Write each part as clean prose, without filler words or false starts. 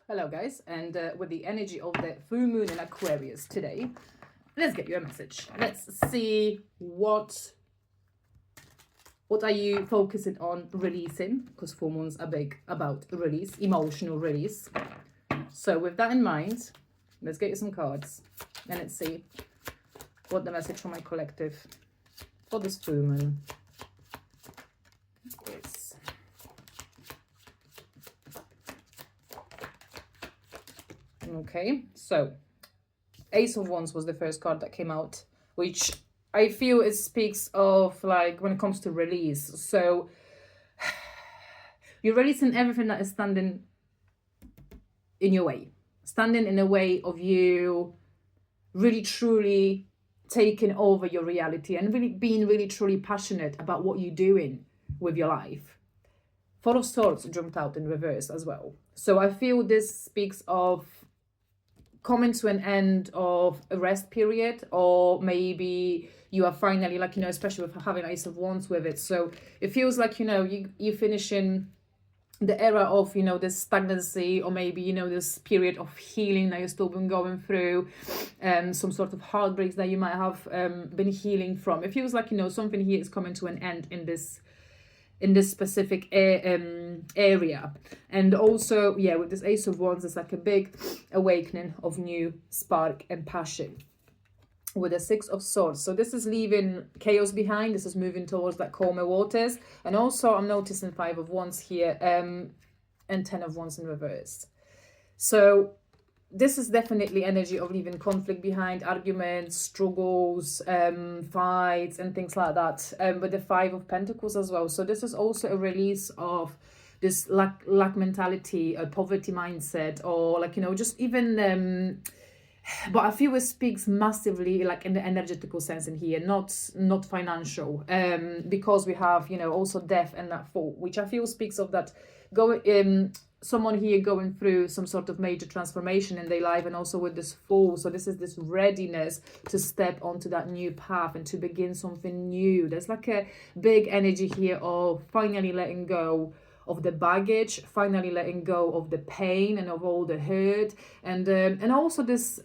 Hello guys, and with the energy of the full moon in Aquarius today, let's get you a message. Let's see what are you focusing on releasing, because full moons are big about release, emotional release. So with that in mind, let's get you some cards and let's see what the message from my collective for this full moon is. Okay, so Ace of Wands was the first card that came out, which I feel it speaks of, like, when it comes to release. So you're releasing everything that is standing in your way, standing in the way of you really truly taking over your reality and really being really truly passionate about what you're doing with your life. Four of Swords jumped out in reverse as well. So I feel this speaks of coming to an end of a rest period, or maybe you are finally, like, especially with having Ace of Wands with it. So it feels like, you're finishing the era of, this stagnancy, or maybe, this period of healing that you've still been going through, some sort of heartbreaks that you might have been healing from. It feels like, something here is coming to an end in this specific area. And also, yeah, with this Ace of Wands, it's like a big awakening of new spark and passion with the Six of Swords. So this is leaving chaos behind. This is moving towards that calmer waters. And also I'm noticing Five of Wands here and Ten of Wands in reverse. So this is definitely energy of leaving conflict behind, arguments, struggles, fights and things like that. But the Five of Pentacles as well. So this is also a release of this lack mentality, a poverty mindset, or like, just even but I feel it speaks massively, like, in the energetical sense in here, not financial, because we have, also death and that fall, which I feel speaks of that someone here going through some sort of major transformation in their life, and also with this fall. So this is this readiness to step onto that new path and to begin something new. There's like a big energy here of finally letting go of the baggage, finally letting go of the pain and of all the hurt, and also this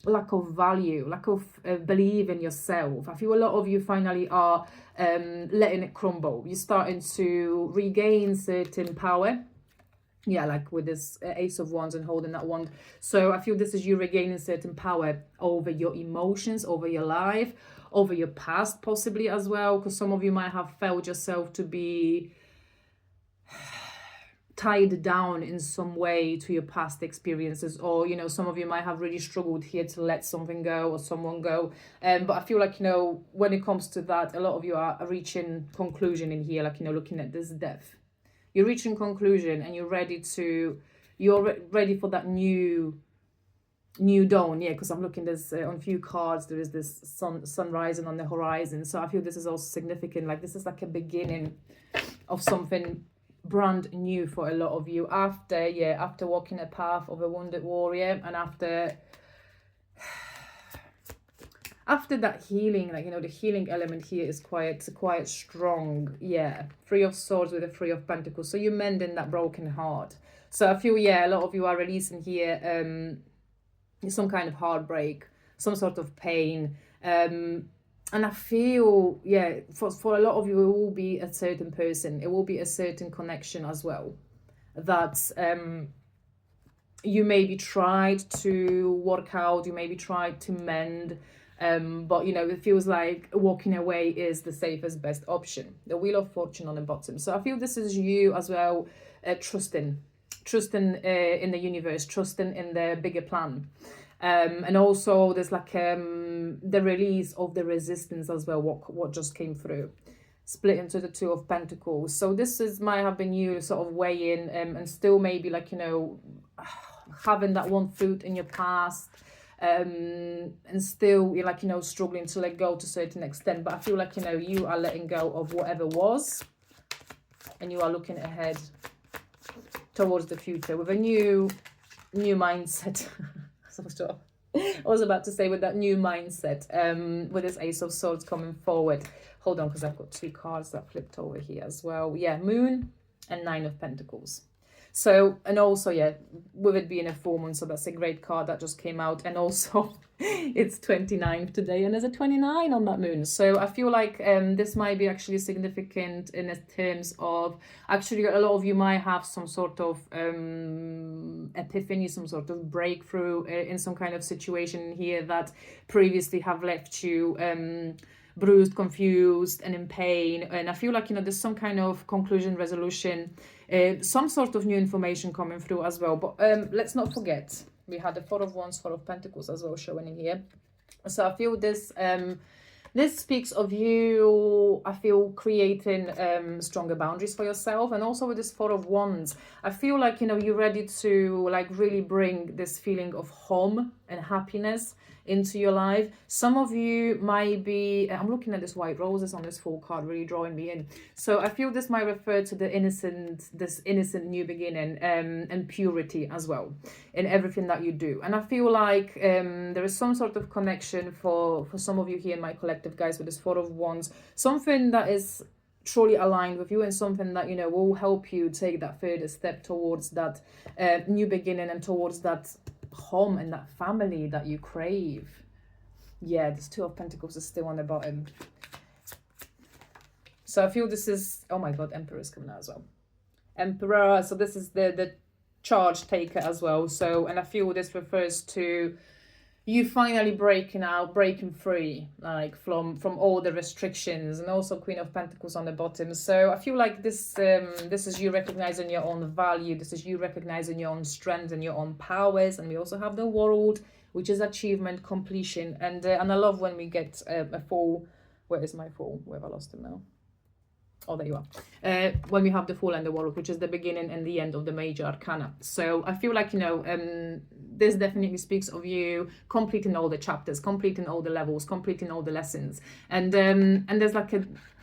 lack of value, lack of belief in yourself. I feel a lot of you finally are letting it crumble. You're starting to regain certain power. Yeah, like with this Ace of Wands and holding that wand. So I feel this is you regaining certain power over your emotions, over your life, over your past possibly as well, because some of you might have felt yourself to be tied down in some way to your past experiences, or some of you might have really struggled here to let something go or someone go, but I feel like, when it comes to that, a lot of you are reaching conclusion in here, like, looking at this death, you're reaching conclusion and you're ready for that new dawn. Yeah, because I'm looking, there's on a few cards there is this sun rising on the horizon. So I feel this is also significant, like this is like a beginning of something brand new for a lot of you after walking a path of a wounded warrior, and after that healing, like, the healing element here is quite strong. Yeah, Three of Swords with a Three of Pentacles. So you're mending that broken heart. So I feel, a lot of you are releasing here some kind of heartbreak, some sort of pain, and I feel, for a lot of you, it will be a certain person, it will be a certain connection as well, that you maybe tried to work out, you maybe tried to mend, but it feels like walking away is the safest best option. The Wheel of Fortune on the bottom. So I feel this is you as well, trusting in the universe, trusting in the bigger plan. And also there's like the release of the resistance as well, what just came through, split into the Two of Pentacles. So this might have been you sort of weighing and still maybe, like, having that one foot in your past, and still you're, like, struggling to let go to a certain extent. But I feel like, you are letting go of whatever was, and you are looking ahead towards the future with a new mindset. I was about to say, with that new mindset, with this Ace of Swords coming forward. Hold on, because I've got two cards that flipped over here as well. Yeah, Moon and Nine of Pentacles. So, and also, yeah, with it being a full moon, so that's a great card that just came out. And also, it's 29th today, and there's a 29 on that moon. So I feel like this might be actually significant in terms of, actually, a lot of you might have some sort of epiphany, some sort of breakthrough in some kind of situation here that previously have left you bruised, confused, and in pain. And I feel like, there's some kind of conclusion, resolution, some sort of new information coming through as well. But let's not forget, we had the Four of Wands, Four of Pentacles as well showing in here. So I feel this speaks of you, I feel, creating stronger boundaries for yourself. And also with this Four of Wands, I feel like, you're ready to like really bring this feeling of home and happiness into your life. Some of you might be, I'm looking at this white roses on this full card, really drawing me in. So I feel this might refer to this innocent new beginning and purity as well in everything that you do. And I feel like there is some sort of connection for some of you here in my collective, guys, with this Four of Wands, something that is truly aligned with you, and something that will help you take that further step towards that new beginning and towards that home and that family that you crave. Yeah, this Two of Pentacles is still on the bottom. So I feel this is, oh my god, Emperor is coming out as well. Emperor, so this is the charge taker as well. So, and I feel this refers to you finally breaking free, like from all the restrictions, and also Queen of Pentacles on the bottom. So I feel like this is you recognizing your own value. This is you recognizing your own strength and your own powers. And we also have the World, which is achievement, completion, and I love when we get a full. Where is my full? Where have I lost him now? Oh, there you are. When we have the Fool and the World, which is the beginning and the end of the major arcana. So I feel like, this definitely speaks of you completing all the chapters, completing all the levels, completing all the lessons. And there's like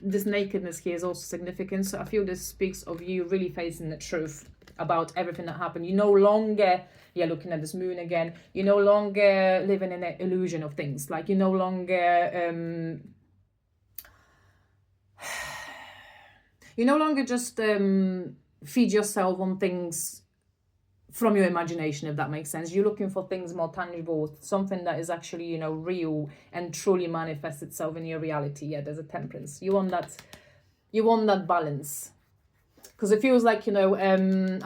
this nakedness here is also significant. So I feel this speaks of you really facing the truth about everything that happened. You no longer, looking at this moon again, you're no longer living in an illusion of things. Like you no longer... You no longer just feed yourself on things from your imagination, if that makes sense. You're looking for things more tangible, something that is actually, real and truly manifests itself in your reality. Yeah, there's a Temperance. You want that balance. Because it feels like, I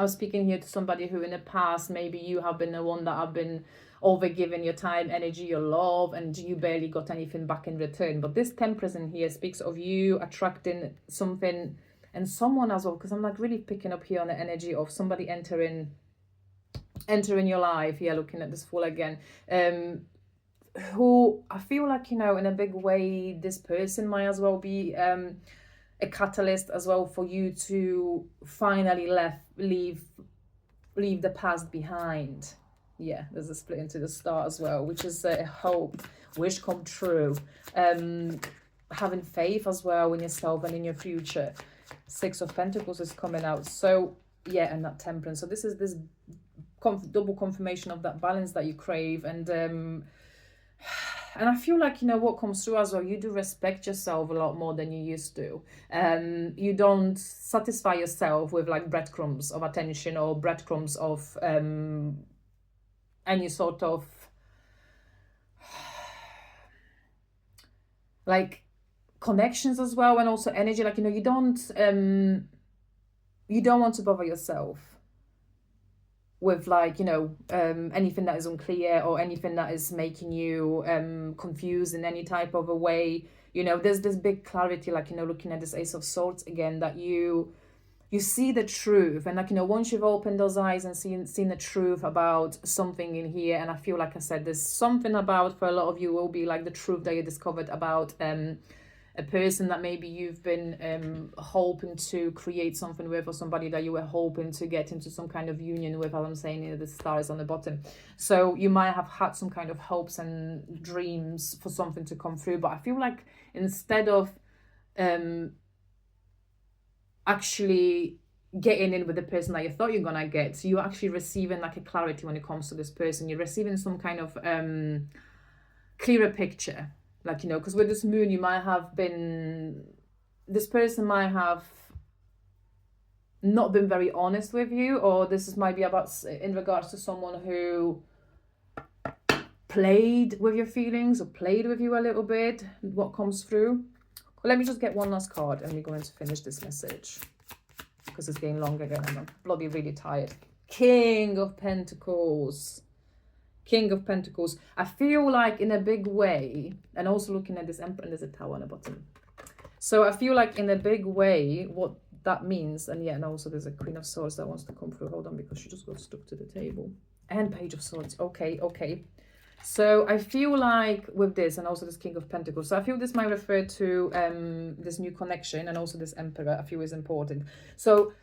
was speaking here to somebody who in the past, maybe you have been the one that have been overgiving your time, energy, your love, and you barely got anything back in return. But this Temperance in here speaks of you attracting something and someone as well, because I'm like really picking up here on the energy of somebody entering your life. Yeah, looking at this Fool again, who I feel like, in a big way, this person might as well be a catalyst as well for you to finally leave the past behind. Yeah, there's a split into the Star as well, which is a hope, wish come true, having faith as well in yourself and in your future. Six of Pentacles is coming out. So yeah, and that Temperance. So this is this double confirmation of that balance that you crave. And I feel like, what comes through as well, you do respect yourself a lot more than you used to. You don't satisfy yourself with like breadcrumbs of attention or breadcrumbs of any sort of like connections as well, and also energy. Like, you don't want to bother yourself with like, anything that is unclear or anything that is making you confused in any type of a way. There's this big clarity, like, looking at this Ace of Swords again, that you see the truth. And like, once you've opened those eyes and seen the truth about something in here, and I feel like I said, there's something about, for a lot of you, will be like the truth that you discovered about a person that maybe you've been hoping to create something with, or somebody that you were hoping to get into some kind of union with, as I'm saying, the Star is on the bottom. So you might have had some kind of hopes and dreams for something to come through, but I feel like instead of actually getting in with the person that you thought you're gonna get, so you're actually receiving like a clarity when it comes to this person. You're receiving some kind of clearer picture. Like, because with this moon, this person might have not been very honest with you, or this is might be about in regards to someone who played with your feelings or played with you a little bit. What comes through? Well, let me just get one last card and we're going to finish this message because it's getting long again and I'm bloody really tired. King of Pentacles. King of Pentacles. I feel like in a big way, and also looking at this Emperor, and there's a Tower on the bottom. So I feel like in a big way, what that means, and yeah, and also there's a Queen of Swords that wants to come through. Hold on, because she just got stuck to the table. And Page of Swords. Okay, okay. So I feel like with this, and also this King of Pentacles, so I feel this might refer to this new connection, and also this Emperor I feel is important. So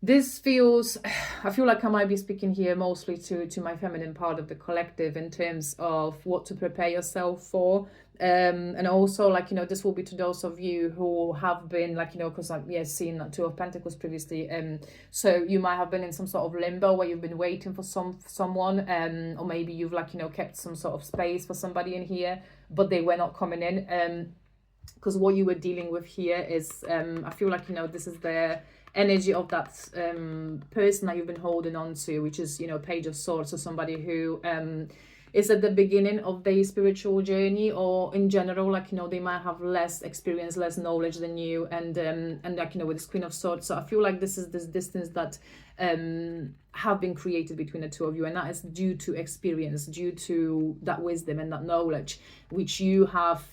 this feels, I feel like I might be speaking here mostly to my feminine part of the collective in terms of what to prepare yourself for. And also, like, you know, this will be to those of you who have been, like, you know, because I've seen Two of Pentacles previously. So you might have been in some sort of limbo where you've been waiting for someone, or maybe you've, like, you know, kept some sort of space for somebody in here, but they were not coming in. Because what you were dealing with here is, I feel like, you know, this is the energy of that person that you've been holding on to, which is, you know, Page of Swords, so somebody who is at the beginning of their spiritual journey, or in general, like, you know, they might have less experience, less knowledge than you, and like, you know, with this Queen of Swords. So I feel like this is this distance that have been created between the two of you, and that is due to experience, due to that wisdom and that knowledge, which you have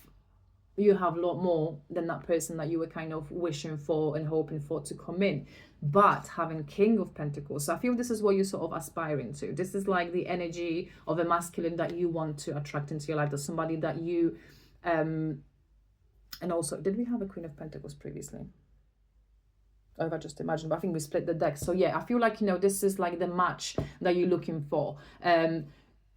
a lot more than that person that you were kind of wishing for and hoping for to come in. But having King of Pentacles, so I feel this is what you're sort of aspiring to. This is like the energy of a masculine that you want to attract into your life. There's somebody that you and also, did we have a Queen of Pentacles previously? Or if I just imagine, but I think we split the deck. So yeah, I feel like, you know, this is like the match that you're looking for.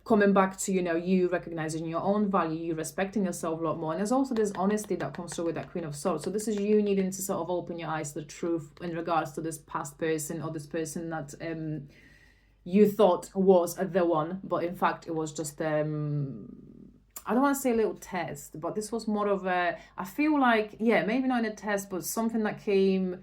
Coming back to, you know, you recognizing your own value, you respecting yourself a lot more. And there's also this honesty that comes through with that Queen of Swords. So this is you needing to sort of open your eyes to the truth in regards to this past person, or this person that you thought was the one, but in fact it was just I don't want to say a little test, but this was more of a, I feel like, yeah, maybe not in a test, but something that came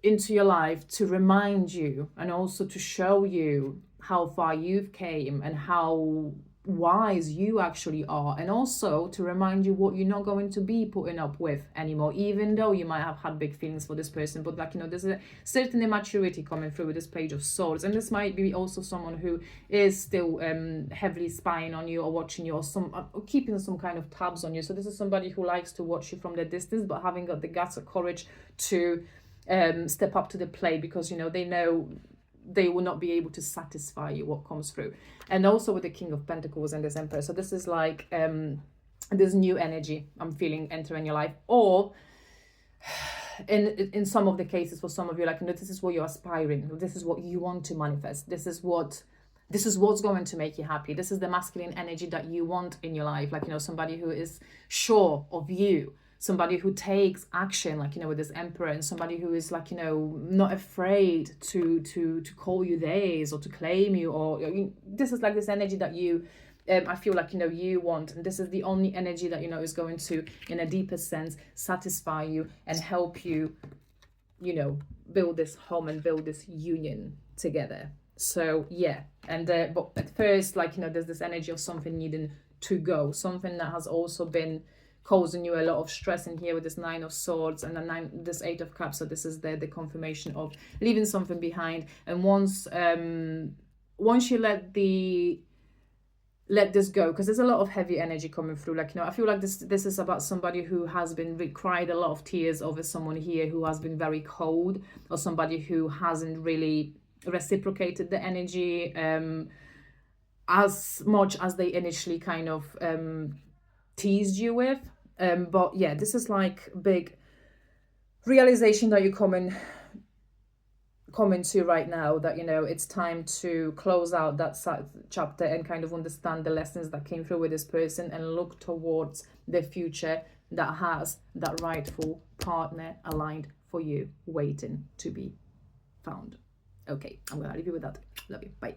into your life to remind you, and also to show you how far you've came and how wise you actually are, and also to remind you what you're not going to be putting up with anymore, even though you might have had big feelings for this person. But, like, you know, there's a certain immaturity coming through with this Page of Swords, and this might be also someone who is still heavily spying on you, or watching you, or keeping some kind of tabs on you. So this is somebody who likes to watch you from the distance, but having got the guts or courage to step up to the plate, because, you know, they know they will not be able to satisfy you what comes through. And also with the King of Pentacles and this Emperor, so this is like this new energy I'm feeling entering your life, or in some of the cases for some of you, like, you know, this is what you're aspiring, this is what you want to manifest, this is what's going to make you happy. This is the masculine energy that you want in your life, like, you know, somebody who is sure of you, somebody who takes action, like, you know, with this Emperor, and somebody who is, like, you know, not afraid to call you theirs, or to claim you, or this is like this energy that you I feel like, you know, you want, and this is the only energy that, you know, is going to, in a deeper sense, satisfy you and help you, you know, build this home and build this union together. So yeah, and but at first, like, you know, there's this energy of something needing to go, something that has also been causing you a lot of stress in here with this Nine of Swords and this Eight of Cups. So this is the confirmation of leaving something behind. And once you let this go, because there's a lot of heavy energy coming through, like, you know, I feel like this is about somebody who has been cried a lot of tears over someone here who has been very cold, or somebody who hasn't really reciprocated the energy as much as they initially kind of teased you with. But yeah, this is like big realization that you're coming to right now, that, you know, it's time to close out that chapter and kind of understand the lessons that came through with this person, and look towards the future that has that rightful partner aligned for you, waiting to be found. Okay, I'm gonna leave you with that. Love you. Bye.